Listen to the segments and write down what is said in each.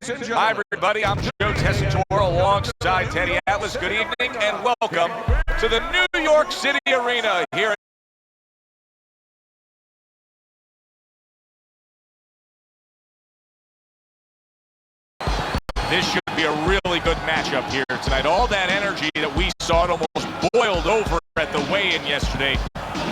Hi, everybody. I'm Joe Tessitore alongside Teddy Atlas. Good evening and welcome to the New York City Arena here. This should be a really good matchup here tonight. All that energy that we saw, it almost boiled over at the weigh-in yesterday.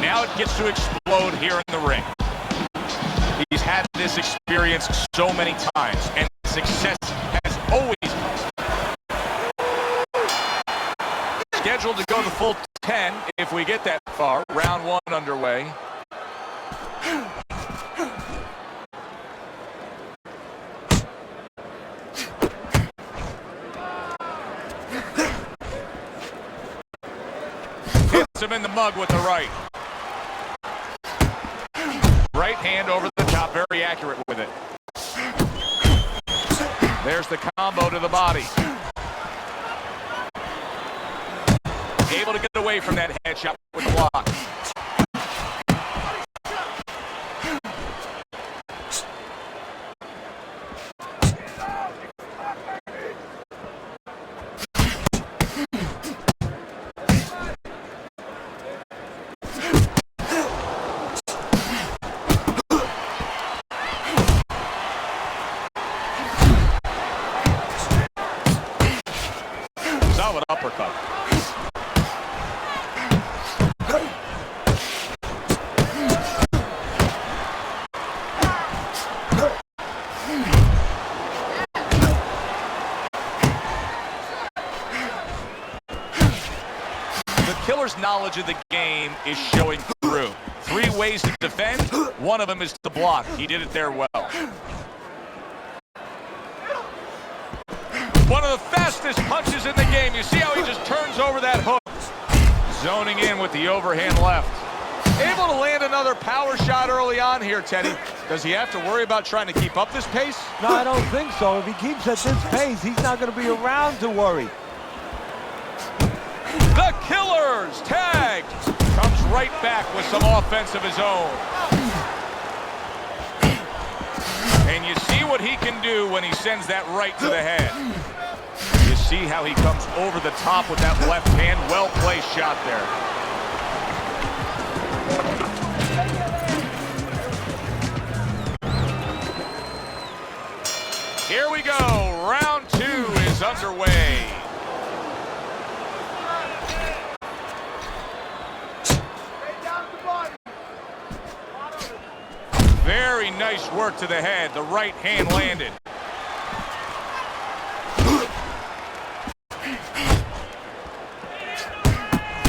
Now it gets to explode here in the ring. He's had this experience so many times, and success has always scheduled to go the full 10 if we get that far. Round one underway. Hits him in the mug with the right. Right hand over the top, very accurate with it. There's the combo to the body. Able to get away from that headshot with the block. Solid uppercut. The killer's knowledge of the game is showing through. 3 ways to defend. One of them is to block. He did it there well. One of the fastest punches in the game. You see how he just turns over that hook. Zoning in with the overhand left. Able to land another power shot early on here, Teddy. Does he have to worry about trying to keep up this pace? No, I don't think so. If he keeps at this pace, he's not going to be around to worry. The killer's tagged. Comes right back with some offense of his own. And you see what he can do when he sends that right to the head. You see how he comes over the top with that left hand. Well-placed shot there. Here we go. Round 2 is underway. Very nice work to the head. The right hand landed.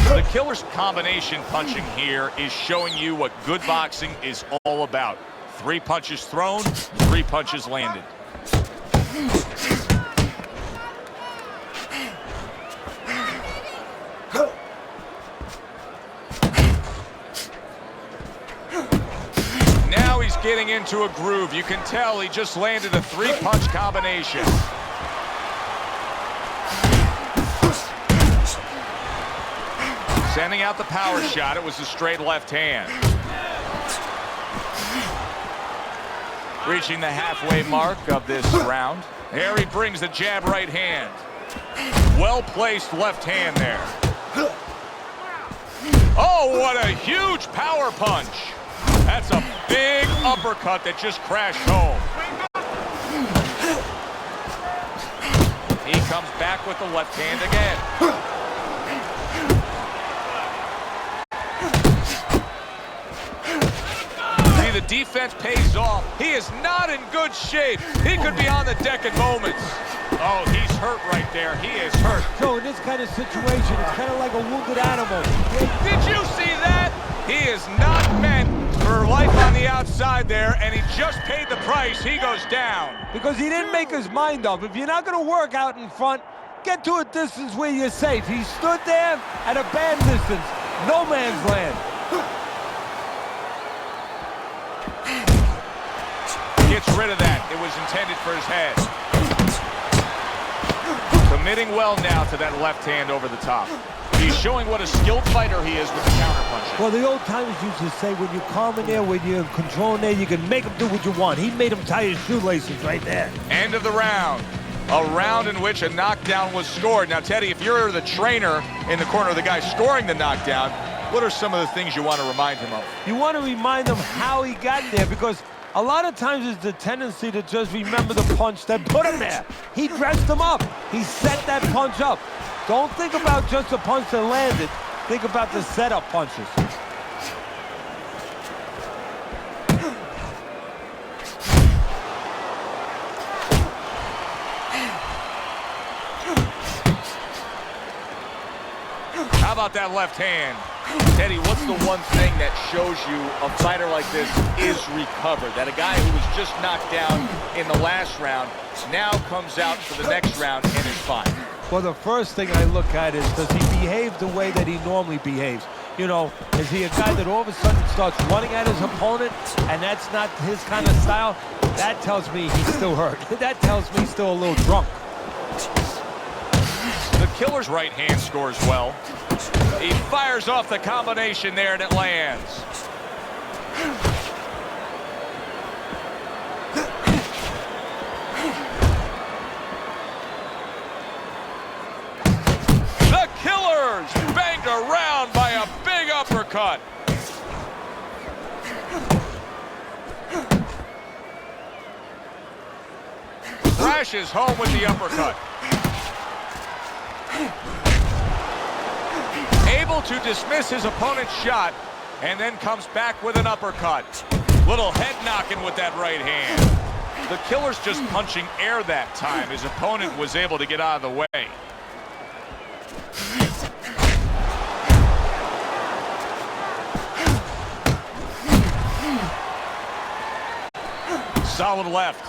The killer's combination punching here is showing you what good boxing is all about. 3 punches thrown, 3 punches landed. Now he's getting into a groove. You can tell he just landed a 3-punch combination. Sending out the power shot. It was a straight left hand. Reaching the halfway mark of this round. There he brings the jab right hand. Well-placed left hand there. Oh, what a huge power punch. That's a big uppercut that just crashed home. He comes back with the left hand again. The defense pays off. He is not in good shape. He could be on the deck in moments. Oh, he's hurt right there. He is hurt. So in this kind of situation, it's kind of like a wounded animal. Did you see that? He is not meant for life on the outside there, and he just paid the price. He goes down. Because he didn't make his mind up. If you're not going to work out in front, get to a distance where you're safe. He stood there at a bad distance. No man's land. Gets rid of that. It was intended for his head. Committing well now to that left hand over the top. He's showing what a skilled fighter he is with the counterpunching. Well, the old timers used to say when you're calm in there, when you're in control in there, you can make him do what you want. He made him tie his shoelaces right there. End of the round. A round in which a knockdown was scored. Now, Teddy, if you're the trainer in the corner of the guy scoring the knockdown, what are some of the things you want to remind him of? You want to remind him how he got there, because a lot of times it's the tendency to just remember the punch that put him there. He dressed him up. He set that punch up. Don't think about just the punch that landed. Think about the setup punches. How about that left hand? Teddy, what's the one thing that shows you a fighter like this is recovered? That a guy who was just knocked down in the last round now comes out for the next round and is fine. Well, the first thing I look at is, does he behave the way that he normally behaves? You know, is he a guy that all of a sudden starts running at his opponent, and that's not his kind of style? That tells me he's still hurt. That tells me he's still a little drunk. The killer's right hand scores well. He fires off the combination there, and it lands. The killer's banged around by a big uppercut. Crashes home with the uppercut. Able to dismiss his opponent's shot, and then comes back with an uppercut. Little head knocking with that right hand. The killer's just punching air that time. His opponent was able to get out of the way. Solid left.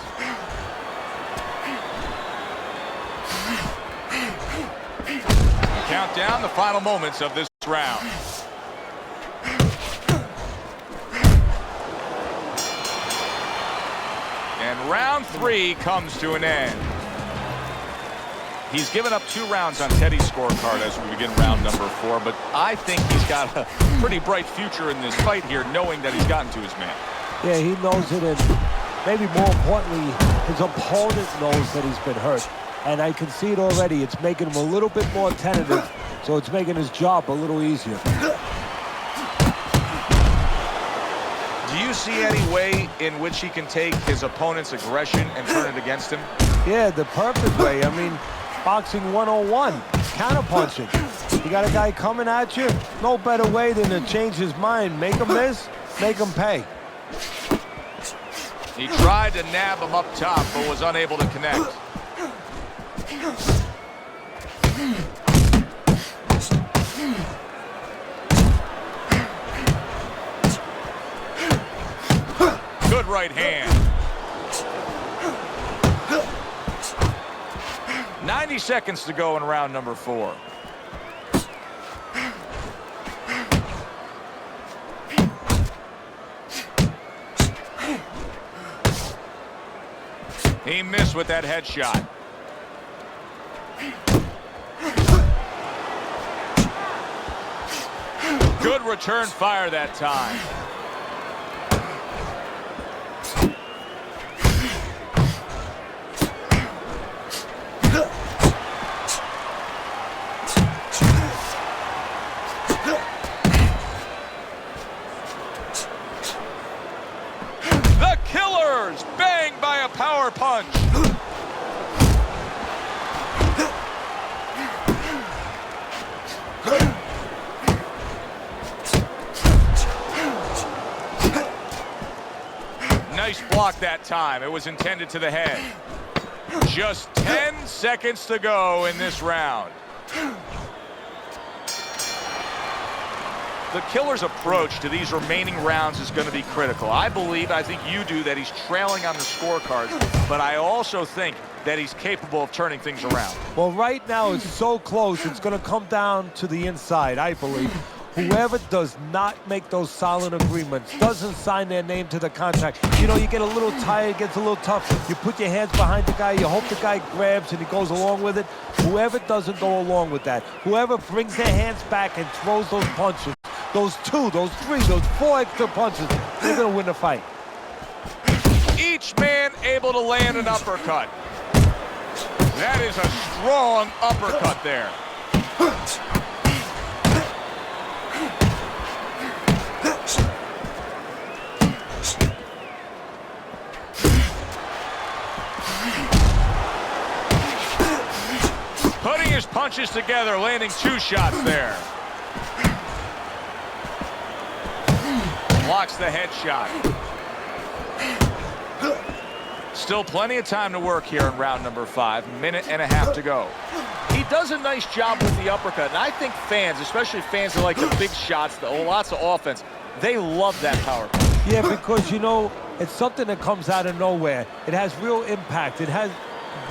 Count down the final moments of this round. And round 3 comes to an end. He's given up 2 rounds on Teddy's scorecard as we begin round number 4, but I think he's got a pretty bright future in this fight here, knowing that he's gotten to his man. Yeah, he knows it, and maybe more importantly, his opponent knows that he's been hurt. And I can see it already. It's making him a little bit more tentative, so it's making his job a little easier. Do you see any way in which he can take his opponent's aggression and turn it against him? Yeah, the perfect way. I mean, boxing 101, counterpunching. You got a guy coming at you, no better way than to change his mind. Make him miss, make him pay. He tried to nab him up top, but was unable to connect. Good right hand. 90 seconds to go in round number 4. He missed with that headshot. Good return fire that time. The killer's banged by a power punch. Nice block that time. It was intended to the head. Just 10 seconds to go in this round. The killer's approach to these remaining rounds is going to be critical. I think you do, that he's trailing on the scorecards, but I also think that he's capable of turning things around. Well, right now it's so close, it's going to come down to the inside, I believe. whoever does not make those silent agreements, doesn't sign their name to the contract, you know, you get a little tired, gets a little tough, you put your hands behind the guy, you hope the guy grabs and he goes along with it. Whoever doesn't go along with that, whoever brings their hands back and throws those punches, those 2, those 3, those 4 extra punches, they're going to win the fight. Each man able to land an uppercut. That is a strong uppercut there. Putting his punches together, landing 2 shots there. Blocks the headshot. Still plenty of time to work here in round number 5. Minute and a half to go. He does a nice job with the uppercut, and I think fans, especially fans that like the big shots, lots of offense, they love that power. Yeah, because, you know, it's something that comes out of nowhere. It has real impact. It has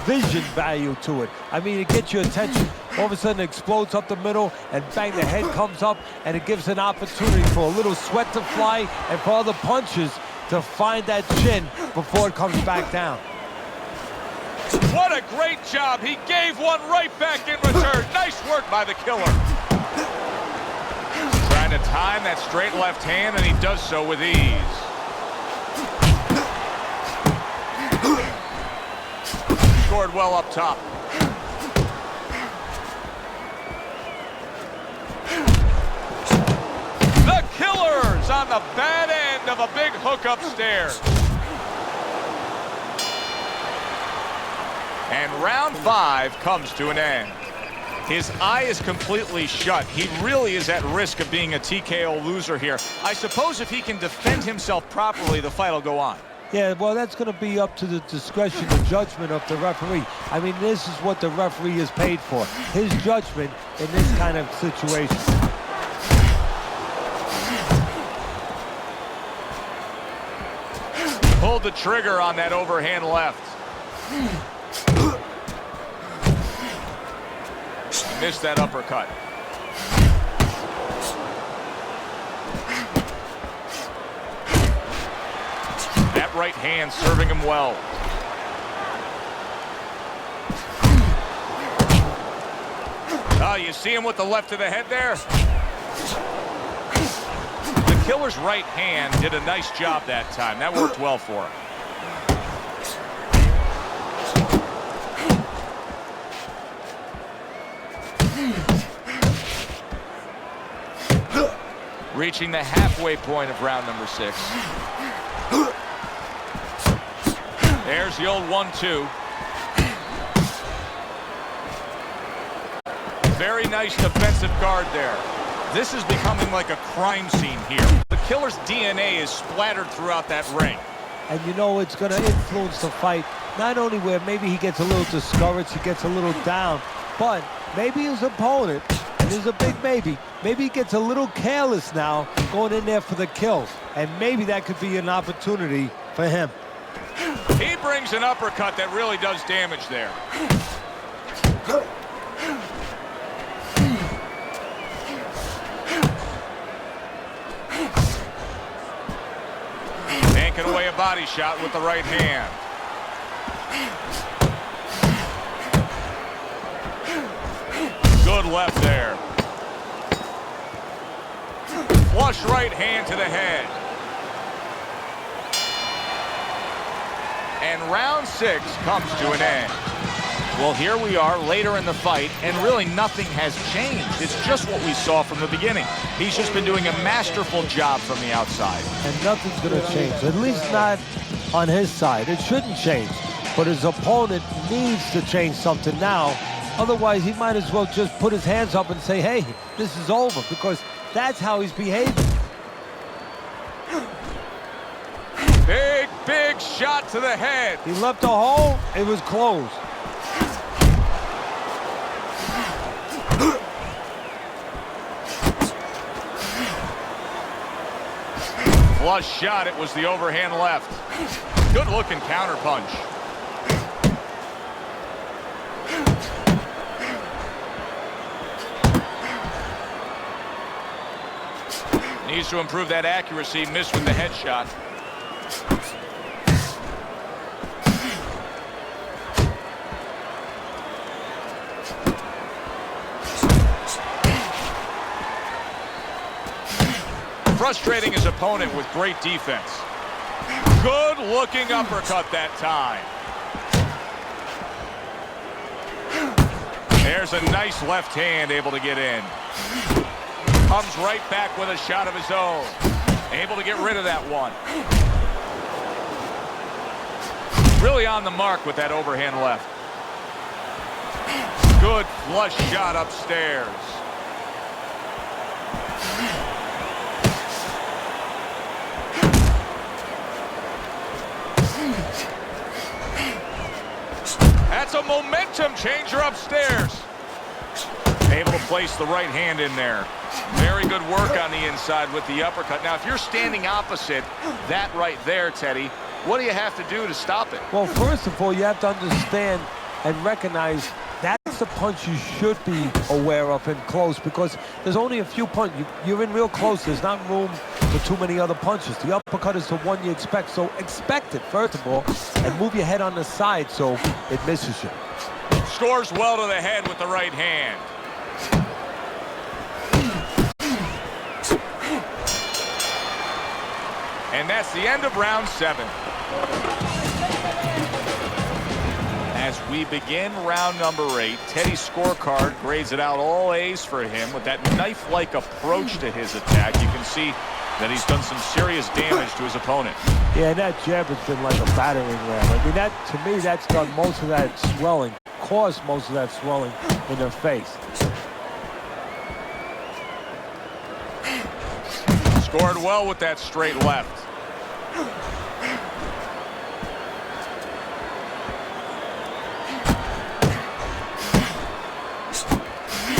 vision value to it. I mean, it gets your attention. All of a sudden, it explodes up the middle, and bang, the head comes up, and it gives an opportunity for a little sweat to fly and for other punches to find that chin before it comes back down. What a great job. He gave one right back in return. Nice work by the killer. Trying to time that straight left hand, and he does so with ease. Scored well up top. The killer's on the bad end of a big hook upstairs. And round 5 comes to an end. His eye is completely shut. He really is at risk of being a TKO loser here. I suppose if he can defend himself properly, the fight will go on. Yeah, well, that's going to be up to the discretion and judgment of the referee. I mean, this is what the referee is paid for, his judgment in this kind of situation. Pulled the trigger on that overhand left. Missed that uppercut. That right hand serving him well. Oh, you see him with the left to the head there? The killer's right hand did a nice job that time. That worked well for him. Reaching the halfway point of round number 6. There's the old 1-2. Very nice defensive guard there. This is becoming like a crime scene here. The killer's DNA is splattered throughout that ring. And you know it's going to influence the fight, not only where maybe he gets a little discouraged, he gets a little down, but maybe his opponent, and there's a big maybe he gets a little careless now going in there for the kills. And maybe that could be an opportunity for him. He brings an uppercut that really does damage there. Banking away a body shot with the right hand. Good left there. Flush right hand to the head. And round 6 comes to an end. Well, here we are later in the fight, and really nothing has changed. It's just what we saw from the beginning. He's just been doing a masterful job from the outside. And nothing's going to change, at least not on his side. It shouldn't change, but his opponent needs to change something now. Otherwise, he might as well just put his hands up and say, hey, this is over, because that's how he's behaving. Big, big shot to the head. He left a hole, it was closed. Flush shot, it was the overhand left. Good looking counter punch. Needs to improve that accuracy. Missed with the headshot. Frustrating his opponent with great defense. Good looking uppercut that time. There's a nice left hand able to get in. Comes right back with a shot of his own. Able to get rid of that one. Really on the mark with that overhand left. Good flush shot upstairs. That's a momentum changer upstairs. Able to place the right hand in there. Very good work on the inside with the uppercut. Now, if you're standing opposite that right there, Teddy, what do you have to do to stop it? Well, first of all, you have to understand and recognize that's the punch you should be aware of and close, because there's only a few punches. You're in real close. There's not room for too many other punches. The uppercut is the one you expect. So expect it, first of all, and move your head on the side so it misses you. Scores well to the head with the right hand. And that's the end of round 7. As we begin round number 8, Teddy's scorecard grades it out all A's for him with that knife-like approach to his attack. You can see that he's done some serious damage to his opponent. Yeah, and that jab has been like a battering ram. I mean, that, to me, that's done most of that swelling, caused most of that swelling in their face. Scored well with that straight left.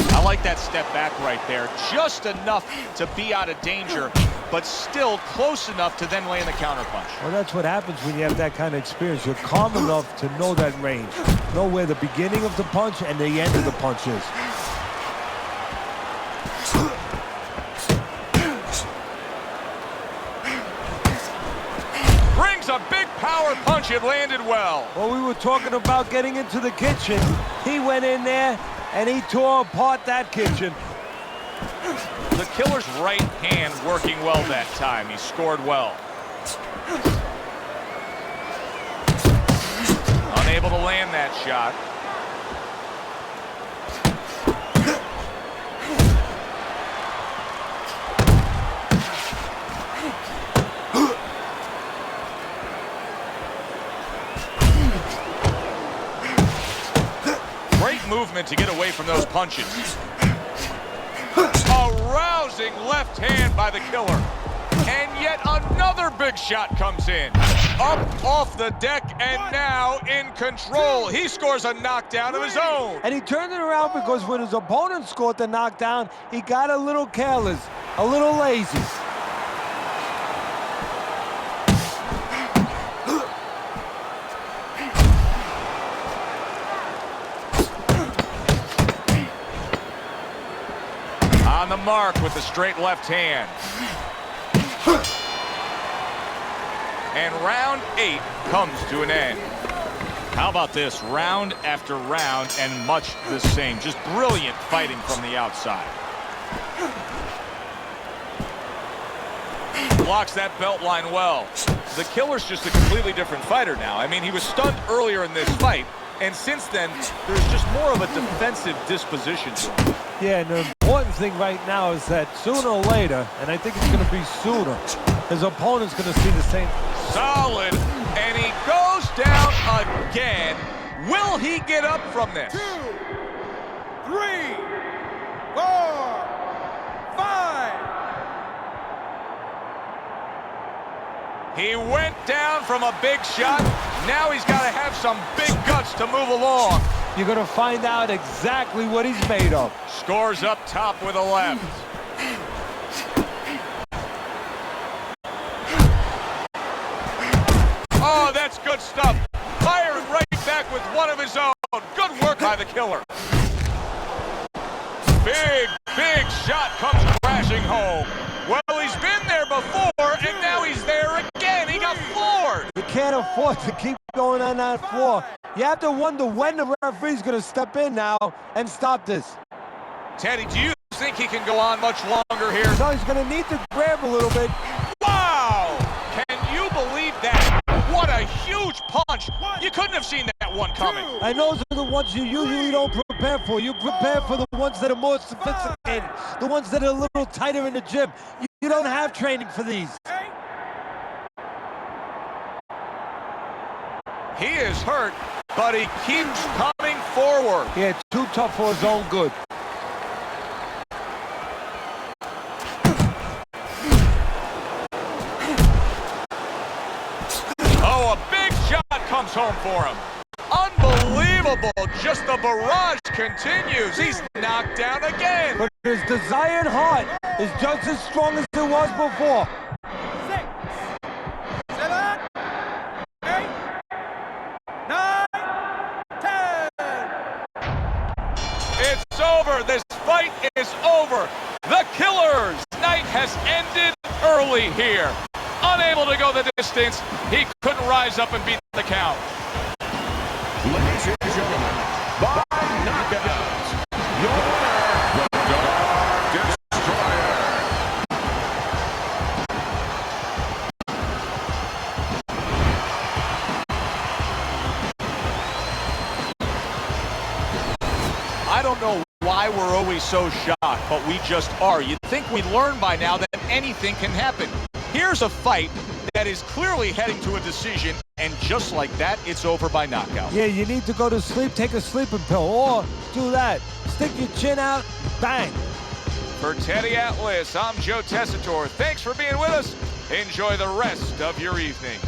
I like that step back right there. Just enough to be out of danger, but still close enough to then land the counterpunch. Well, that's what happens when you have that kind of experience. You're calm enough to know that range. Know where the beginning of the punch and the end of the punch is. Brings a big power punch. It landed well. Well, we were talking about getting into the kitchen. He went in there and he tore apart that kitchen. The killer's right hand working well that time. He scored well. Unable to land that shot. Great movement to get away from those punches. A rousing left hand by the killer. And yet another big shot comes in. Up off the deck and now in control. He scores a knockdown of his own. And he turned it around because when his opponent scored the knockdown, he got a little careless, a little lazy. On the mark with the straight left hand. And round 8 comes to an end. How about this? Round after round and much the same. Just brilliant fighting from the outside. Blocks that belt line well. The killer's just a completely different fighter now. I mean, he was stunned earlier in this fight, and since then, there's just more of a defensive disposition to him. Yeah, and the important thing right now is that sooner or later, and I think it's going to be sooner, his opponent's going to see the same. Solid, and he goes down again. Will he get up from this? 2, 3, 4, 5. He went down from a big shot. Now he's got to have some big guts to move along. You're going to find out exactly what he's made of. Scores up top with a left. Oh, that's good stuff. Firing right back with one of his own. Good work by the killer. Big shot comes crashing home. Well, he's been there before, and now he's there again. He got floored. You can't afford to keep going on that floor. You have to wonder when the referee's going to step in now and stop this. Teddy, do you think he can go on much longer here? So he's going to need to grab a little bit. Wow! Can you believe that? What a huge punch. You couldn't have seen that one coming. And those are the ones you usually don't prepare for. You prepare for the ones that are more sophisticated, the ones that are a little tighter in the gym. You don't have training for these. He is hurt, but he keeps coming forward. Yeah, too tough for his own good. Oh, a big shot comes home for him. Unbelievable. Just the barrage continues. He's knocked down again. But his desired heart is just as strong as it was before. 6, 7, 8, 9, 10. It's over. This fight is over. The Killer's night has ended early here. Unable to go the distance, he couldn't rise up and beat the count. Ladies and gentlemen, by knockout, your winner, the Dark Destroyer. I don't know why we're always so shocked, but we just are. You'd think we'd learn by now that anything can happen. Here's a fight that is clearly heading to a decision, and just like that, it's over by knockout. Yeah, you need to go to sleep, take a sleeping pill, or do that. Stick your chin out, bang. For Teddy Atlas, I'm Joe Tessitore. Thanks for being with us. Enjoy the rest of your evening.